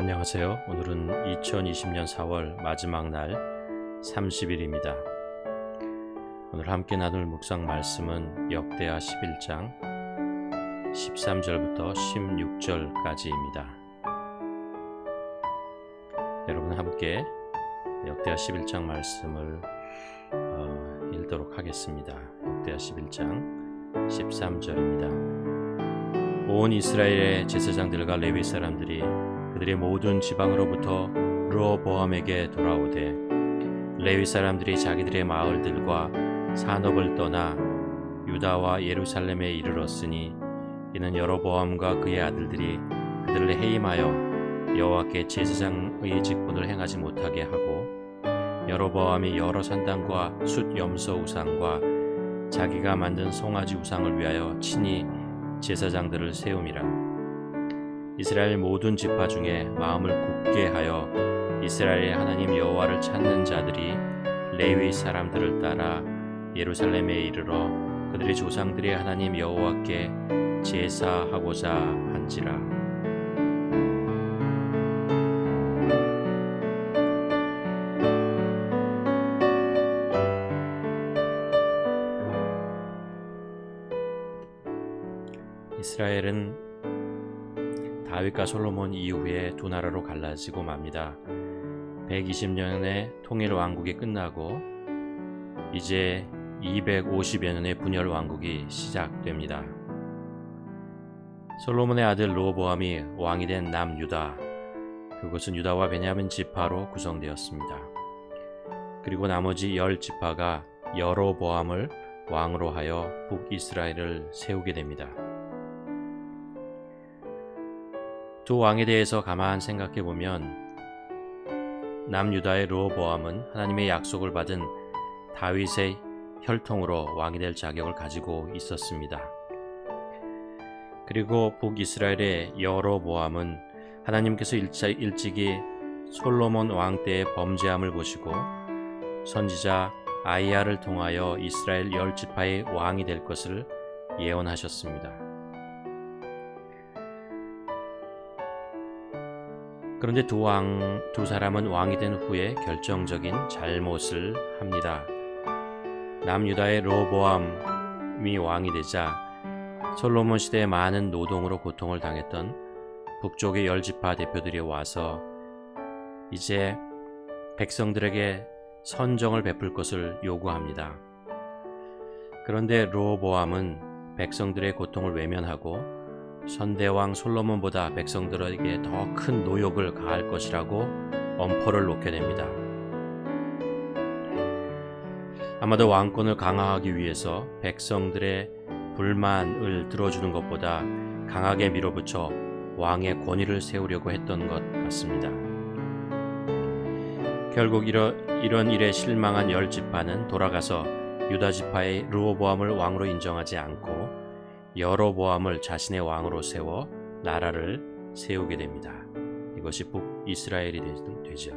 안녕하세요. 오늘은 2020년 4월 마지막 날 30일입니다. 오늘 함께 나눌 묵상 말씀은 역대하 11장 13절부터 16절까지입니다. 여러분 함께 역대하 11장 말씀을 읽도록 하겠습니다. 역대하 11장 13절입니다. 온 이스라엘의 제사장들과 레위 사람들이 그들의 모든 지방으로부터 르호보암에게 돌아오되 레위 사람들이 자기들의 마을들과 산업을 떠나 유다와 예루살렘에 이르렀으니 이는 여로보암과 그의 아들들이 그들을 해임하여 여호와께 제사장의 직분을 행하지 못하게 하고 여로보암이 여러 산당과 숫 염소 우상과 자기가 만든 송아지 우상을 위하여 친히 제사장들을 세움이라. 이스라엘 모든 지파 중에 마음을 굳게 하여 이스라엘의 하나님 여호와를 찾는 자들이 레위 사람들을 따라 예루살렘에 이르러 그들의 조상들의 하나님 여호와께 제사하고자 한지라. 이스라엘은 다윗과 솔로몬 이후에 두 나라로 갈라지고 맙니다. 120년의 통일 왕국이 끝나고 이제 250여 년의 분열 왕국이 시작됩니다. 솔로몬의 아들 르호보암이 왕이 된 남유다, 그곳은 유다와 베냐민 지파로 구성되었습니다. 그리고 나머지 10지파가 여로보암을 왕으로 하여 북이스라엘을 세우게 됩니다. 두 왕에 대해서 가만 생각해 보면 남유다의 르호보암은 하나님의 약속을 받은 다윗의 혈통으로 왕이 될 자격을 가지고 있었습니다. 그리고 북이스라엘의 여로보암은 하나님께서 일찍이 솔로몬 왕 때의 범죄함을 보시고 선지자 아이야를 통하여 이스라엘 10지파의 왕이 될 것을 예언하셨습니다. 그런데 두 사람은 왕이 된 후에 결정적인 잘못을 합니다. 남유다의 르호보암이 왕이 되자 솔로몬 시대에 많은 노동으로 고통을 당했던 북쪽의 10지파 대표들이 와서 이제 백성들에게 선정을 베풀 것을 요구합니다. 그런데 르호보암은 백성들의 고통을 외면하고 선대왕 솔로몬보다 백성들에게 더 큰 노역을 가할 것이라고 엄포를 놓게 됩니다. 아마도 왕권을 강화하기 위해서 백성들의 불만을 들어주는 것보다 강하게 밀어붙여 왕의 권위를 세우려고 했던 것 같습니다. 결국 이런 일에 실망한 10지파는 돌아가서 유다 지파의 르호보암을 왕으로 인정하지 않고 여로보암을 자신의 왕으로 세워 나라를 세우게 됩니다. 이것이 북이스라엘이 되죠.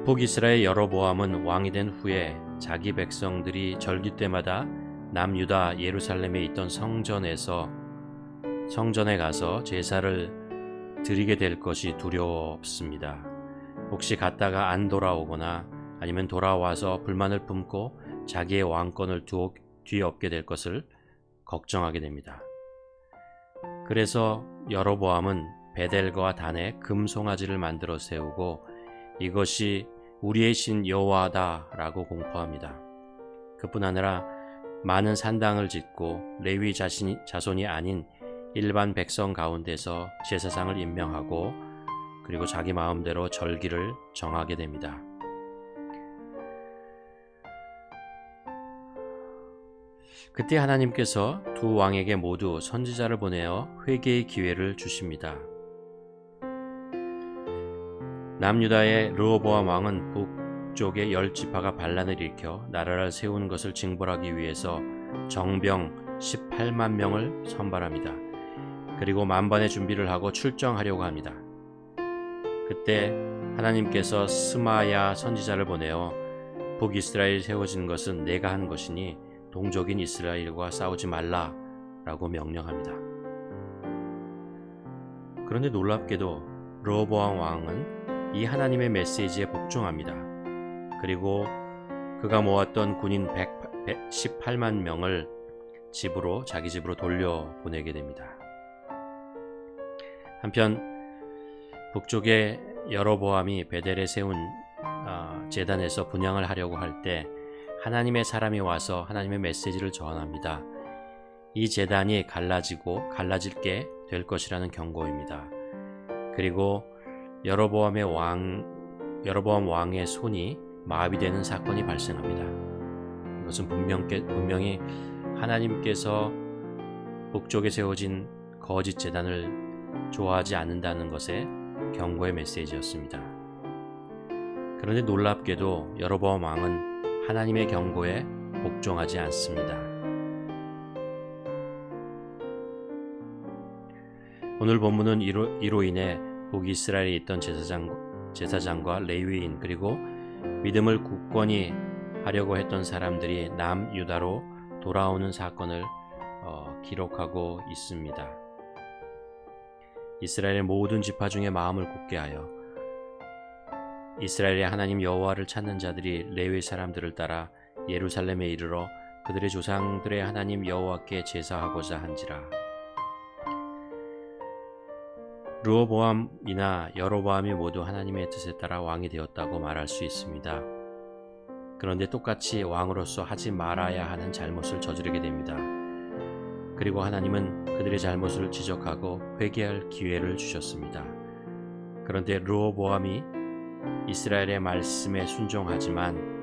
북이스라엘 여로보암은 왕이 된 후에 자기 백성들이 절기 때마다 남유다 예루살렘에 있던 성전에 가서 제사를 드리게 될 것이 두렵습니다. 혹시 갔다가 안 돌아오거나 아니면 돌아와서 불만을 품고 자기의 왕권을 뒤엎게 될 것을 걱정하게 됩니다. 그래서 여로보암은 베델과 단에 금송아지를 만들어 세우고 이것이 우리의 신 여호와다라고 공포합니다. 그뿐 아니라 많은 산당을 짓고 레위 자손이 아닌 일반 백성 가운데서 제사장을 임명하고 그리고 자기 마음대로 절기를 정하게 됩니다. 그때 하나님께서 두 왕에게 모두 선지자를 보내어 회개의 기회를 주십니다. 남유다의 르호보암 왕은 북쪽의 10지파가 반란을 일으켜 나라를 세우는 것을 징벌하기 위해서 정병 18만 명을 선발합니다. 그리고 만반의 준비를 하고 출정하려고 합니다. 그때 하나님께서 스마야 선지자를 보내어 북이스라엘이 세워진 것은 내가 한 것이니 동족인 이스라엘과 싸우지 말라라고 명령합니다. 그런데 놀랍게도 르호보암 왕은 이 하나님의 메시지에 복종합니다. 그리고 그가 모았던 군인 118만 명을 자기 집으로 돌려보내게 됩니다. 한편 북쪽의 여로보암이 베델에 세운 제단에서 분향을 하려고 할 때 하나님의 사람이 와서 하나님의 메시지를 전합니다. 이 제단이 갈라질게 될 것이라는 경고입니다. 그리고 여로보암 왕의 손이 마비되는 사건이 발생합니다. 이것은 분명히 하나님께서 북쪽에 세워진 거짓 제단을 좋아하지 않는다는 것의 경고의 메시지였습니다. 그런데 놀랍게도 여로보암 왕은 하나님의 경고에 복종하지 않습니다. 오늘 본문은 이로 인해 북이스라엘에 있던 제사장과 레위인 그리고 믿음을 굳건히 하려고 했던 사람들이 남유다로 돌아오는 사건을 기록하고 있습니다. 이스라엘의 모든 지파 중에 마음을 굳게 하여 이스라엘의 하나님 여호와를 찾는 자들이 레위 사람들을 따라 예루살렘에 이르러 그들의 조상들의 하나님 여호와께 제사하고자 한지라. 르호보암이나 여로보암이 모두 하나님의 뜻에 따라 왕이 되었다고 말할 수 있습니다. 그런데 똑같이 왕으로서 하지 말아야 하는 잘못을 저지르게 됩니다. 그리고 하나님은 그들의 잘못을 지적하고 회개할 기회를 주셨습니다. 그런데 르호보암이 이스라엘의 말씀에 순종하지만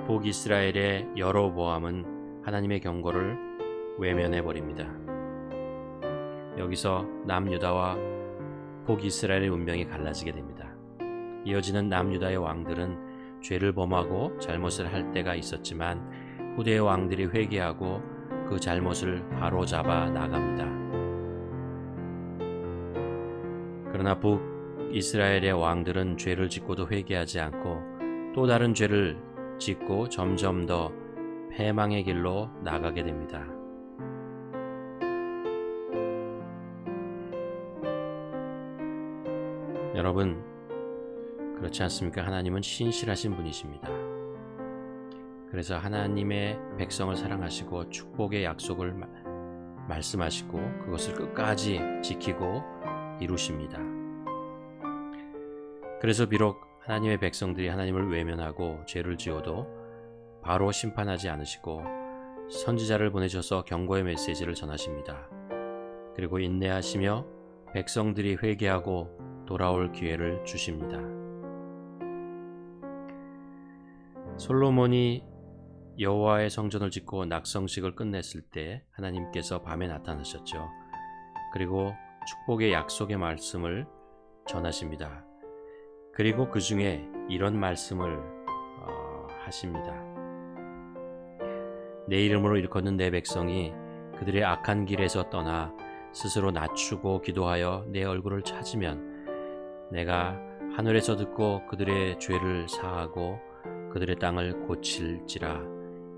북이스라엘의 여로보암은 하나님의 경고를 외면해버립니다. 여기서 남유다와 북이스라엘의 운명이 갈라지게 됩니다. 이어지는 남유다의 왕들은 죄를 범하고 잘못을 할 때가 있었지만 후대의 왕들이 회개하고 그 잘못을 바로잡아 나갑니다. 그러나 북이스라엘의 왕들은 죄를 짓고도 회개하지 않고 또 다른 죄를 짓고 점점 더 패망의 길로 나가게 됩니다. 여러분, 그렇지 않습니까? 하나님은 신실하신 분이십니다. 그래서 하나님의 백성을 사랑하시고 축복의 약속을 말씀하시고 그것을 끝까지 지키고 이루십니다. 그래서 비록 하나님의 백성들이 하나님을 외면하고 죄를 지어도 바로 심판하지 않으시고 선지자를 보내셔서 경고의 메시지를 전하십니다. 그리고 인내하시며 백성들이 회개하고 돌아올 기회를 주십니다. 솔로몬이 여호와의 성전을 짓고 낙성식을 끝냈을 때 하나님께서 밤에 나타나셨죠. 그리고 축복의 약속의 말씀을 전하십니다. 그리고 그 중에 이런 말씀을 하십니다. 내 이름으로 일컫는 내 백성이 그들의 악한 길에서 떠나 스스로 낮추고 기도하여 내 얼굴을 찾으면 내가 하늘에서 듣고 그들의 죄를 사하고 그들의 땅을 고칠지라.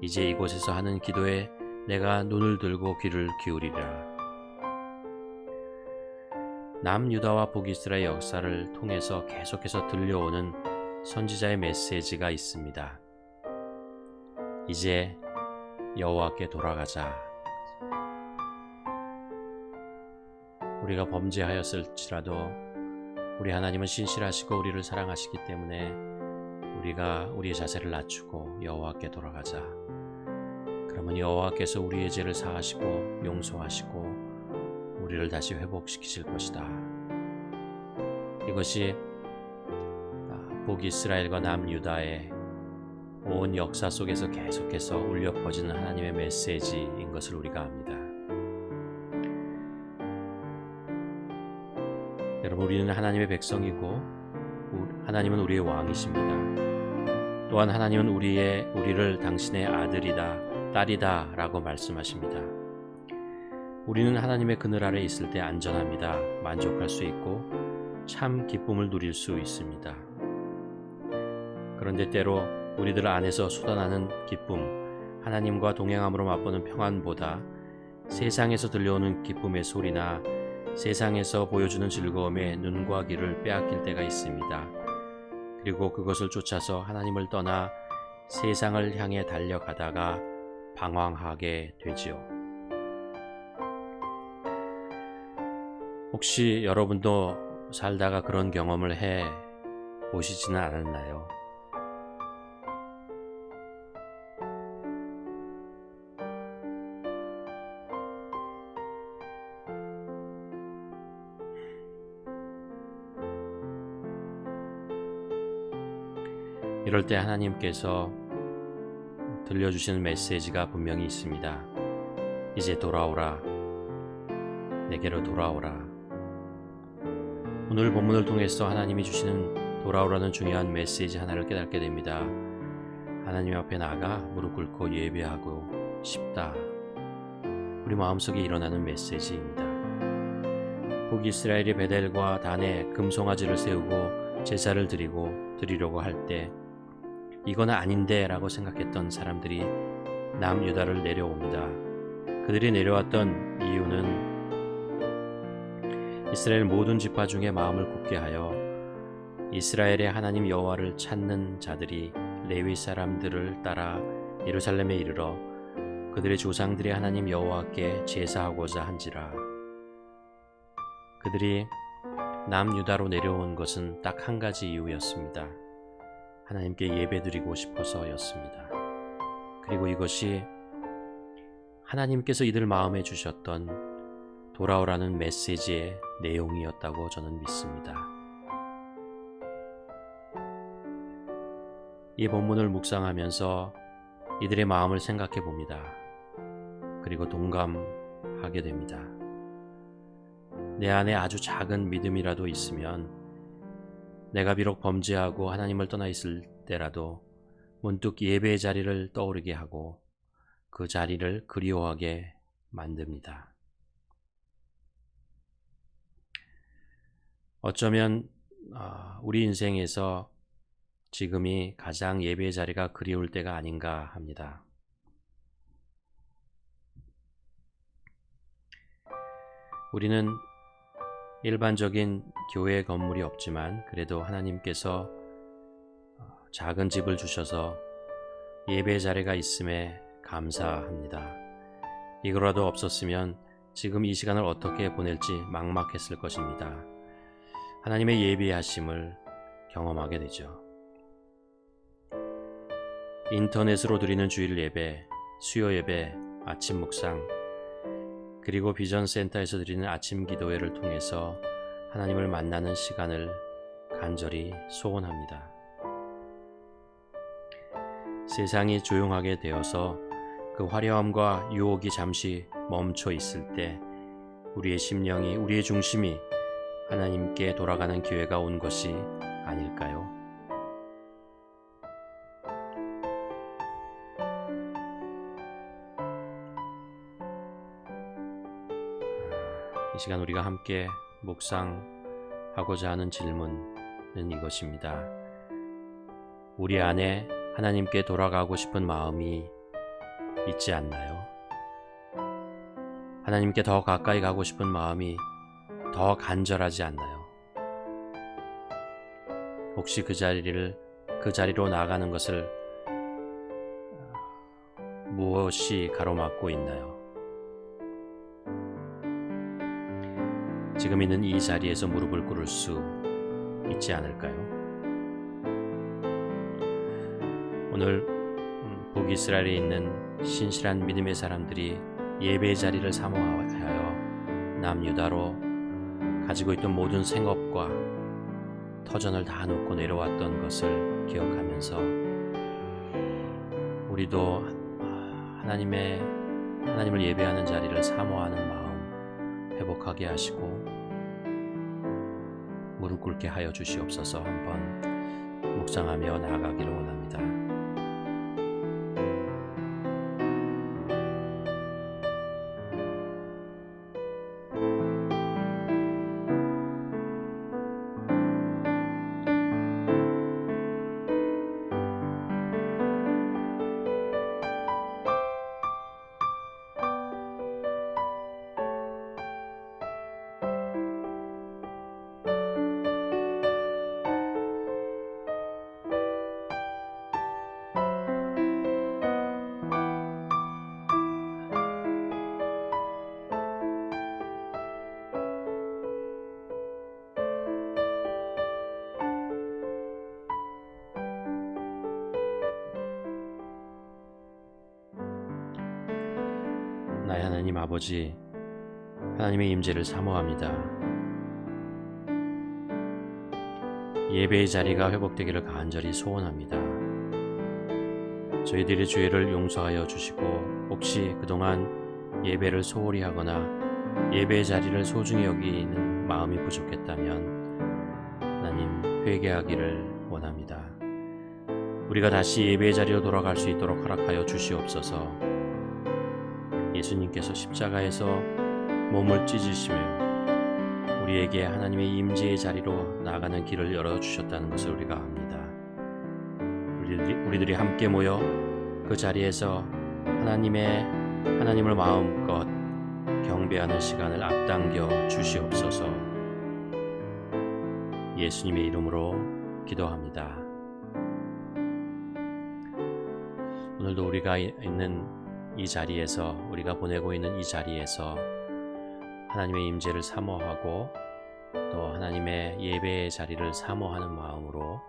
이제 이곳에서 하는 기도에 내가 눈을 들고 귀를 기울이리라. 남유다와 북이스라엘 역사를 통해서 계속해서 들려오는 선지자의 메시지가 있습니다. 이제 여호와께 돌아가자. 우리가 범죄하였을지라도 우리 하나님은 신실하시고 우리를 사랑하시기 때문에 우리가 우리의 자세를 낮추고 여호와께 돌아가자. 그러면 여호와께서 우리의 죄를 사하시고 용서하시고 우리를 다시 회복시키실 것이다. 이것이 북이스라엘과 남유다의 온 역사 속에서 계속해서 울려 퍼지는 하나님의 메시지인 것을 우리가 압니다. 여러분, 우리는 하나님의 백성이고 하나님은 우리의 왕이십니다. 또한 하나님은 우리를 당신의 아들이다, 딸이다 라고 말씀하십니다. 우리는 하나님의 그늘 아래 있을 때 안전합니다. 만족할 수 있고 참 기쁨을 누릴 수 있습니다. 그런데 때로 우리들 안에서 쏟아나는 기쁨, 하나님과 동행함으로 맛보는 평안보다 세상에서 들려오는 기쁨의 소리나 세상에서 보여주는 즐거움에 눈과 귀를 빼앗길 때가 있습니다. 그리고 그것을 쫓아서 하나님을 떠나 세상을 향해 달려가다가 방황하게 되지요. 혹시 여러분도 살다가 그런 경험을 해 보시지는 않았나요? 이럴 때 하나님께서 들려주시는 메시지가 분명히 있습니다. 이제 돌아오라. 내게로 돌아오라. 오늘 본문을 통해서 하나님이 주시는 돌아오라는 중요한 메시지 하나를 깨닫게 됩니다. 하나님 앞에 나가 무릎 꿇고 예배하고 싶다. 우리 마음속에 일어나는 메시지입니다. 북이스라엘이 베델과 단에 금송아지를 세우고 제사를 드리려고 할 때 이건 아닌데 라고 생각했던 사람들이 남유다를 내려옵니다. 그들이 내려왔던 이유는 이스라엘 모든 지파 중에 마음을 굳게 하여 이스라엘의 하나님 여호와를 찾는 자들이 레위 사람들을 따라 예루살렘에 이르러 그들의 조상들의 하나님 여호와께 제사하고자 한지라. 그들이 남유다로 내려온 것은 딱 한 가지 이유였습니다. 하나님께 예배드리고 싶어서였습니다. 그리고 이것이 하나님께서 이들 마음에 주셨던 돌아오라는 메시지의 내용이었다고 저는 믿습니다. 이 본문을 묵상하면서 이들의 마음을 생각해 봅니다. 그리고 동감하게 됩니다. 내 안에 아주 작은 믿음이라도 있으면 내가 비록 범죄하고 하나님을 떠나 있을 때라도 문득 예배의 자리를 떠오르게 하고 그 자리를 그리워하게 만듭니다. 어쩌면 우리 인생에서 지금이 가장 예배의 자리가 그리울 때가 아닌가 합니다. 우리는 일반적인 교회 건물이 없지만 그래도 하나님께서 작은 집을 주셔서 예배의 자리가 있음에 감사합니다. 이거라도 없었으면 지금 이 시간을 어떻게 보낼지 막막했을 것입니다. 하나님의 예비하심을 경험하게 되죠. 인터넷으로 드리는 주일 예배, 수요 예배, 아침 묵상, 그리고 비전센터에서 드리는 아침 기도회를 통해서 하나님을 만나는 시간을 간절히 소원합니다. 세상이 조용하게 되어서 그 화려함과 유혹이 잠시 멈춰 있을 때 우리의 심령이, 우리의 중심이 하나님께 돌아가는 기회가 온 것이 아닐까요? 이 시간 우리가 함께 묵상하고자 하는 질문은 이것입니다. 우리 안에 하나님께 돌아가고 싶은 마음이 있지 않나요? 하나님께 더 가까이 가고 싶은 마음이 더 간절하지 않나요? 혹시 그 자리로 나가는 것을 무엇이 가로막고 있나요? 지금 있는 이 자리에서 무릎을 꿇을 수 있지 않을까요? 오늘 북이스라엘에 있는 신실한 믿음의 사람들이 예배의 자리를 사모하여 남유다로 가지고 있던 모든 생업과 터전을 다 놓고 내려왔던 것을 기억하면서 우리도 하나님을 예배하는 자리를 사모하는 마음 회복하게 하시고 무릎 꿇게 하여 주시옵소서. 한번 묵상하며 나아가기를 원합니다. 하나님 아버지, 하나님의 임재를 사모합니다. 예배의 자리가 회복되기를 간절히 소원합니다. 저희들의 죄를 용서하여 주시고, 혹시 그동안 예배를 소홀히 하거나 예배의 자리를 소중히 여기는 마음이 부족했다면 하나님 회개하기를 원합니다. 우리가 다시 예배의 자리로 돌아갈 수 있도록 허락하여 주시옵소서. 예수님께서 십자가에서 몸을 찢으시며 우리에게 하나님의 임재의 자리로 나아가는 길을 열어주셨다는 것을 우리가 압니다. 우리들이 함께 모여 그 자리에서 하나님을 마음껏 경배하는 시간을 앞당겨 주시옵소서. 예수님의 이름으로 기도합니다. 오늘도 우리가 있는 이 자리에서, 우리가 보내고 있는 이 자리에서 하나님의 임재를 사모하고 또 하나님의 예배의 자리를 사모하는 마음으로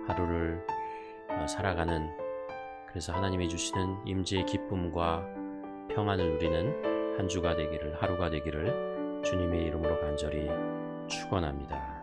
하루를 살아가는, 그래서 하나님이 주시는 임재의 기쁨과 평안을 누리는 한 주가 되기를, 하루가 되기를 주님의 이름으로 간절히 축원합니다.